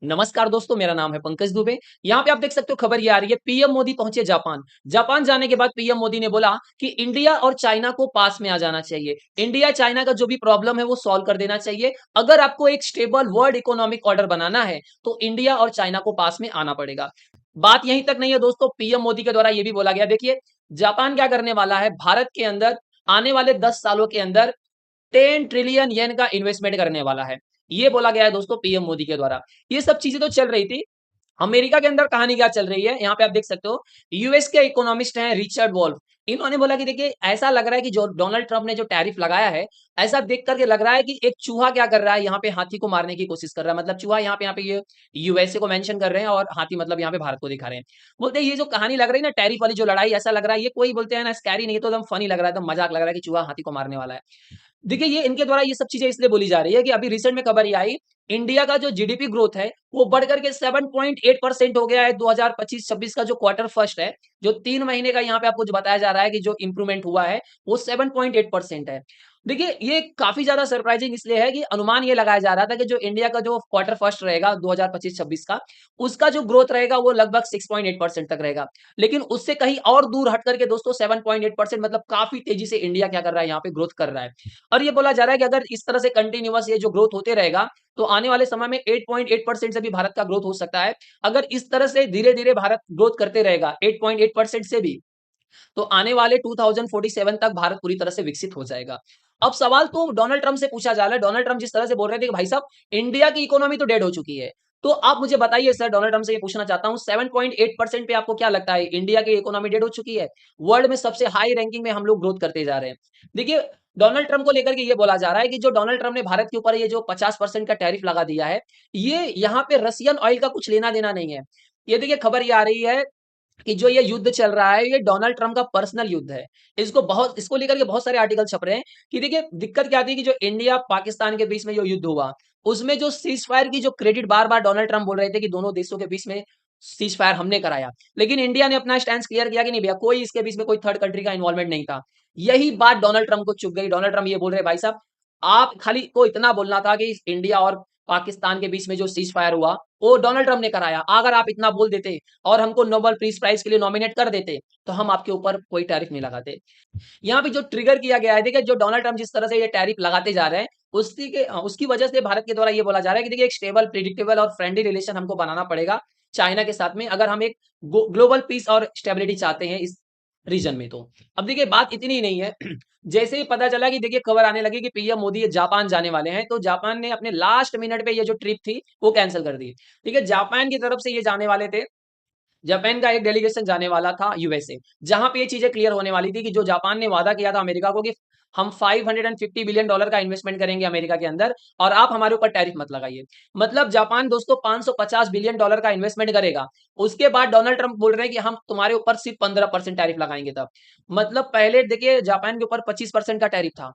नमस्कार दोस्तों, मेरा नाम है पंकज दुबे। यहाँ पे आप देख सकते हो खबर ये आ रही है, पीएम मोदी पहुंचे जापान। जापान जाने के बाद पीएम मोदी ने बोला कि इंडिया और चाइना को पास में आ जाना चाहिए। इंडिया चाइना का जो भी प्रॉब्लम है वो सॉल्व कर देना चाहिए। अगर आपको एक स्टेबल वर्ल्ड इकोनॉमिक ऑर्डर बनाना है तो इंडिया और चाइना को पास में आना पड़ेगा। बात यहीं तक नहीं है दोस्तों, पीएम मोदी के द्वारा ये भी बोला गया, देखिए जापान क्या करने वाला है, भारत के अंदर आने वाले 10 सालों के अंदर 10 ट्रिलियन येन का इन्वेस्टमेंट करने वाला है। ये बोला गया है दोस्तों पीएम मोदी के द्वारा। ये सब चीजें तो चल रही थी। अमेरिका के अंदर कहानी क्या चल रही है, यहाँ पे आप देख सकते हो। यूएस के इकोनॉमिस्ट हैं रिचर्ड वॉल्फ। इन्होंने बोला कि देखिए ऐसा लग रहा है कि जो डोनाल्ड ट्रंप ने जो टैरिफ लगाया है, ऐसा देख करके लग रहा है कि एक चूहा क्या कर रहा है, यहाँ पे हाथी को मारने की कोशिश कर रहा है। मतलब चूहा यहाँ पे ये यूएसए को मेंशन कर रहे हैं और हाथी मतलब यहाँ पे भारत को दिखा रहे हैं। बोलते हैं ये जो कहानी लग रही है ना टैरिफ वाली जो लड़ाई, ऐसा लग रहा है ये कोई बोलते हैं ना स्कैरी नहीं तो एकदम फनी लग रहा है, एकदम मजाक लग रहा है कि चूहा हाथी को मारने वाला है। देखिए ये इनके द्वारा ये सब चीजें इसलिए बोली जा रही है कि अभी रिसेंट में खबर ये आई, इंडिया का जो जीडीपी ग्रोथ है वो बढ़ करके 7.8% हो गया है 2025-26 का जो क्वार्टर फर्स्ट है। जो 3 महीने का यहाँ पे आपको जो बताया जा रहा है कि जो इंप्रूवमेंट हुआ है वो 7.8% है। देखिए ये काफी ज्यादा सरप्राइजिंग इसलिए है कि अनुमान ये लगाया जा रहा था कि जो इंडिया का जो क्वार्टर फर्स्ट रहेगा 2025-26 का, उसका जो ग्रोथ रहेगा वो लगभग 6.8% तक रहेगा। लेकिन उससे कहीं और दूर हट करके दोस्तों 7.8% मतलब काफी तेजी से इंडिया क्या कर रहा है, यहाँ पे ग्रोथ कर रहा है। और ये बोला जा रहा है कि अगर इस तरह से कंटिन्यूअस ये जो ग्रोथ होते रहेगा तो आने वाले समय में 8.8% से भी भारत का ग्रोथ हो सकता है। अगर इस तरह से धीरे धीरे भारत ग्रोथ करते रहेगा 8.8% से भी, तो आने वाले 2047 तक भारत पूरी तरह से विकसित हो जाएगा। अब सवाल तो डोनाल्ड ट्रंप से पूछा जा रहा है। डोनाल्ड ट्रंप जिस तरह से बोल रहे थे कि भाई साहब इंडिया की इकोनॉमी तो डेड हो चुकी है, तो आप मुझे बताइए सर, डोनाल्ड ट्रंप से ये पूछना चाहता हूं 7.8% पे आपको क्या लगता है इंडिया की इकोनॉमी डेड हो चुकी है? वर्ल्ड में सबसे हाई रैंकिंग में हम लोग ग्रोथ करते जा रहे हैं। देखिए डोनाल्ड ट्रंप को लेकर के ये बोला जा रहा है कि जो डोनाल्ड ट्रंप ने भारत के ऊपर ये जो 50% का टैरिफ लगा दिया है, ये यहाँ पे रसियन ऑयल का कुछ लेना देना नहीं है। ये देखिए खबर ये आ रही है कि जो ये युद्ध चल रहा है ये डोनाल्ड ट्रंप का पर्सनल युद्ध है। इसको लेकर के बहुत सारे आर्टिकल छप रहे हैं कि देखिए दिक्कत क्या आती है कि जो इंडिया पाकिस्तान के बीच में जो युद्ध हुआ, उसमें जो सीज फायर की जो क्रेडिट बार बार डोनाल्ड ट्रंप बोल रहे थे कि दोनों देशों के बीच में सीज फायर हमने कराया। लेकिन इंडिया ने अपना स्टैंड क्लियर किया कि नहीं भैया, कोई इसके बीच में कोई थर्ड कंट्री का इन्वॉल्वमेंट नहीं था। यही बात डोनाल्ड ट्रंप को चुभ गई। डोनाल्ड ट्रंप ये बोल रहे भाई साहब, आप खाली को इतना बोलना था कि इंडिया और पाकिस्तान के बीच में जो सीज फायर हुआ वो डोनाल्ड ट्रंप ने कराया। अगर आप इतना बोल देते और हमको नोबेल पीस प्राइज के लिए नॉमिनेट कर देते तो हम आपके ऊपर कोई टैरिफ नहीं लगाते। यहाँ पे जो ट्रिगर किया गया है, देखिए जो डोनाल्ड ट्रंप जिस तरह से ये टैरिफ लगाते जा रहे हैं, उसकी वजह से भारत के द्वारा ये बोला जा रहा है कि देखिए एक स्टेबल प्रिडिक्टेबल और फ्रेंडली रिलेशन हमको बनाना पड़ेगा चाइना के साथ में, अगर हम एक ग्लोबल पीस और स्टेबिलिटी चाहते हैं इस रीजन में। तो अब देखिए बात इतनी ही नहीं है। जैसे ही पता चला कि देखिए खबर आने लगी कि पीएम मोदी ये जापान जाने वाले हैं, तो जापान ने अपने लास्ट मिनट पे ये जो ट्रिप थी वो कैंसिल कर दी। ठीक है, जापान की तरफ से ये जाने वाले थे, जापान का एक डेलीगेशन जाने वाला था यूएसए, जहां पे ये चीजें क्लियर होने वाली थी कि जो जापान ने वादा किया था अमेरिका को कि हम $550 बिलियन का इन्वेस्टमेंट करेंगे अमेरिका के अंदर और आप हमारे ऊपर टैरिफ मत लगाइए। मतलब जापान दोस्तों $550 बिलियन का इन्वेस्टमेंट करेगा। उसके बाद डोनाल्ड ट्रंप बोल रहे हैं कि हम तुम्हारे ऊपर सिर्फ 15% टैरिफ लगाएंगे तब। मतलब पहले देखिए जापान के ऊपर 25% का टैरिफ था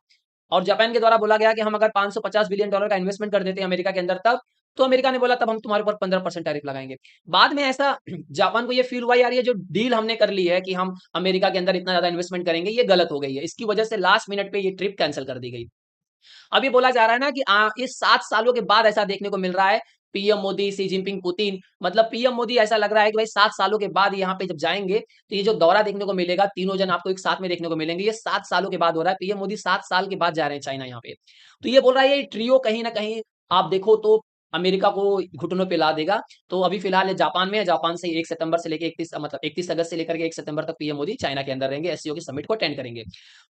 और जापान के द्वारा बोला गया कि हम अगर $550 बिलियन का इन्वेस्टमेंट कर देते हैं अमेरिका के अंदर तब, तो अमेरिका ने बोला तब हम तुम्हारे ऊपर 15% टैरिफ लगाएंगे। बाद में ऐसा जापान को ये फील हुआ यार ये जो डील हमने कर ली है कि हम अमेरिका के अंदर इतना ज्यादा इन्वेस्टमेंट करेंगे ये गलत हो गई है। इसकी वजह से लास्ट मिनट पे ये ट्रिप कैंसिल कर दी गई। अभी बोला जा रहा है ना कि इस 7 सालों के बाद ऐसा देखने को मिल रहा है, पीएम मोदी, सी जिनपिंग, पुतिन, मतलब पीएम मोदी ऐसा लग रहा है कि भाई 7 सालों के बाद यहाँ पे जब जाएंगे तो ये जो दौरा देखने को मिलेगा, तीनों जन आपको एक साथ में देखने को मिलेंगे, ये 7 सालों के बाद हो रहा है। पीएम मोदी 7 साल के बाद जा रहे हैं चाइना यहाँ पे। तो ये बोल रहा है ये ट्रियो कहीं ना कहीं आप देखो तो अमेरिका को घुटनों पे ला देगा। तो अभी फिलहाल ये जापान में है, जापान से 1 सितंबर से लेकर 31 मतलब 31 अगस्त से लेकर के 1 सितंबर तक पीएम मोदी चाइना के अंदर रहेंगे, एससीओ के समिट को अटेंड करेंगे।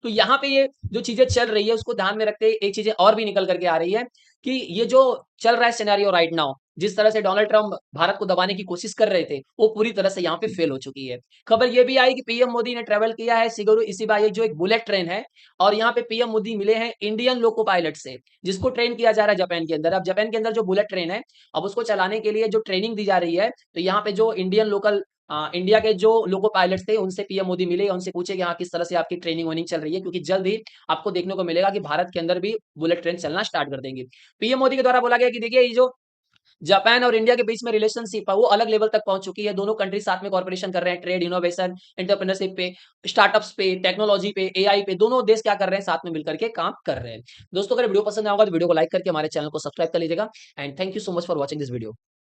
तो यहाँ पे ये जो चीजें चल रही है उसको ध्यान में रखते हुए एक चीजें और भी निकल करके आ रही है कि ये जो चल रहा है सिनेरियो राइट नाउ, जिस तरह से डोनाल्ड ट्रंप भारत को दबाने की कोशिश कर रहे थे वो पूरी तरह से यहाँ पे फेल हो चुकी है। खबर ये भी आई कि पीएम मोदी ने ट्रेवल किया है सिगुरु इशिबा, ये जो एक बुलेट ट्रेन है, और यहाँ पे पीएम मोदी मिले हैं इंडियन लोको पायलट से, जिसको ट्रेन किया जा रहा है जापान के अंदर। अब जापान के अंदर जो बुलेट ट्रेन है, अब उसको चलाने के लिए जो ट्रेनिंग दी जा रही है, तो यहाँ पे जो इंडियन लोकल इंडिया के जो लोको पायलट्स थे उनसे पीएम मोदी मिले, उनसे पूछे कि हाँ किस तरह से आपकी ट्रेनिंग वोनिंग चल रही है, क्योंकि जल्द ही आपको देखने को मिलेगा कि भारत के अंदर भी बुलेट ट्रेन चलना स्टार्ट कर देंगे। पीएम मोदी के द्वारा बोला गया कि देखिए ये जो जापान और इंडिया के बीच में रिलेशनशिप है वो अलग लेवल तक पहुंच चुकी है। दोनों कंट्री साथ में कॉर्पोरेशन कर रहे हैं, ट्रेड, इनोवेशन, एंटरप्रेन्योरशिप पे, स्टार्टअप्स पे, टेक्नोलॉजी पे, एआई पे, दोनों देश क्या कर रहे हैं, साथ में मिलकर के काम कर रहे हैं। दोस्तों अगर वीडियो पसंद आएगा तो वीडियो को लाइक करके हमारे चैनल को सब्सक्राइब कर लीजिएगा। And thank you so much for watching this video.